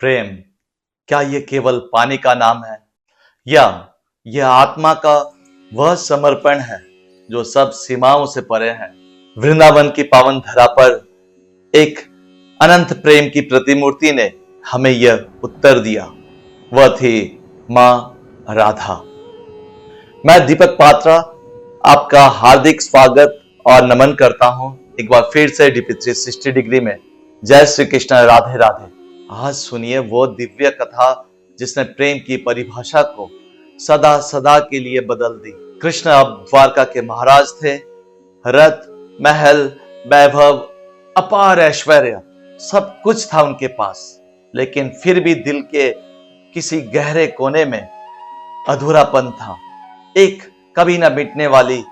प्रेम, क्या ये केवल पानी का नाम है या यह आत्मा का वह समर्पण है जो सब सीमाओं से परे है। वृंदावन की पावन धरा पर एक अनंत प्रेम की प्रतिमूर्ति ने हमें यह उत्तर दिया। वह थी मां राधा। मैं दीपक पात्रा आपका हार्दिक स्वागत और नमन करता हूं एक बार फिर से डीपी 360 डिग्री में। जय श्री कृष्ण, राधे राधे। आज सुनिए वो दिव्य कथा जिसने प्रेम की परिभाषा को सदा सदा के लिए बदल दी। कृष्ण अब द्वारका के महाराज थे। रथ, महल, वैभव, अपार ऐश्वर्य सब कुछ था उनके पास, लेकिन फिर भी दिल के किसी गहरे कोने में अधूरापन था। एक कभी न मिटने वाली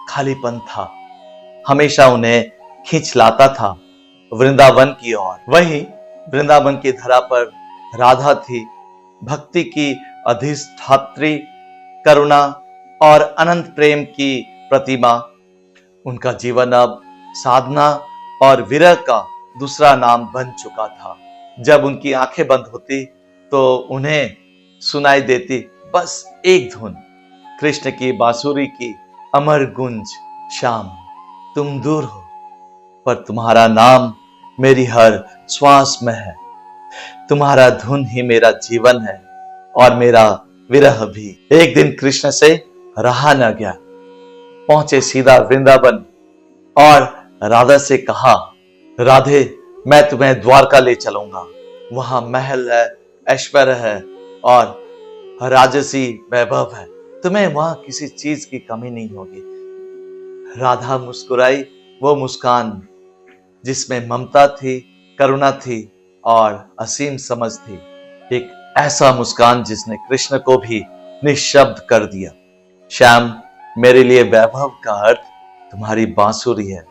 खालीपन था। हमेशा उन्हें खींच लाता था वृंदावन की ओर। वही वृंदावन की धरा पर राधा थी, भक्ति की अधिष्ठात्री, करुणा और अनंत प्रेम की प्रतिमा। उनका जीवन अब साधना और विरह का दूसरा नाम बन चुका था। जब उनकी आंखें बंद होती तो उन्हें सुनाई देती बस एक धुन, कृष्ण की बांसुरी की अमर गुंज। श्याम, तुम दूर हो पर तुम्हारा नाम मेरी हर श्वास में है। तुम्हारा धुन ही मेरा जीवन है और मेरा विरह भी। एक दिन कृष्ण से रहा न गया, पहुंचे सीधा वृंदावन और राधा से कहा, राधे, मैं तुम्हें द्वारका ले चलूंगा। वहां महल है, ऐश्वर्य है और राजसी वैभव है। तुम्हें वहां किसी चीज की कमी नहीं होगी। राधा मुस्कुराई, वो मुस्कान जिसमें ममता थी, करुणा थी और असीम समझ थी। एक ऐसा मुस्कान जिसने कृष्ण को भी निशब्द कर दिया। श्याम, मेरे लिए वैभव का अर्थ तुम्हारी बांसुरी है,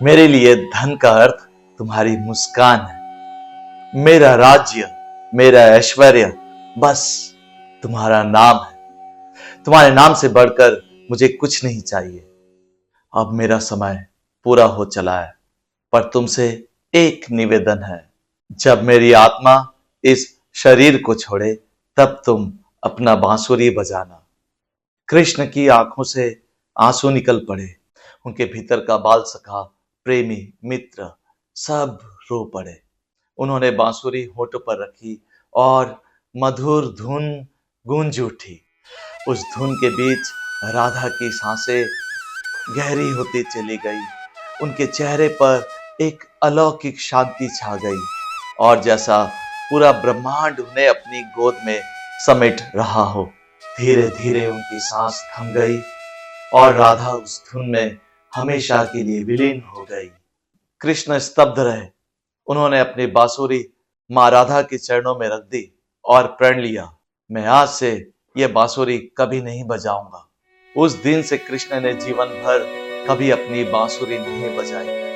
मेरे लिए धन का अर्थ तुम्हारी मुस्कान है, मेरा राज्य, मेरा ऐश्वर्य बस तुम्हारा नाम है। तुम्हारे नाम से बढ़कर मुझे कुछ नहीं चाहिए। अब मेरा समय पूरा हो चला है, पर तुमसे एक निवेदन है। जब मेरी आत्मा इस शरीर को छोड़े तब तुम अपना बांसुरी बजाना। कृष्ण की आंखों से आंसू निकल पड़े। उनके भीतर का बाल सखा, प्रेमी, मित्र सब रो पड़े। उन्होंने बांसुरी होठों पर रखी और मधुर धुन गूंज उठी। उस धुन के बीच राधा की सांसें गहरी होती चली गई। उनके चेहरे पर एक अलौकिक शांति छा गई और जैसा पूरा ब्रह्मांड उन्हें अपनी गोद में समेट रहा हो। धीरे धीरे उनकी सांस थम गई और राधा उस धुन में हमेशा के लिए विलीन हो गई। कृष्ण स्तब्ध रहे। उन्होंने अपनी बांसुरी मां राधा के चरणों में रख दी और प्रण लिया, मैं आज से यह बांसुरी कभी नहीं बजाऊंगा। उस दिन से कृष्ण ने जीवन भर कभी अपनी बांसुरी नहीं बजाई।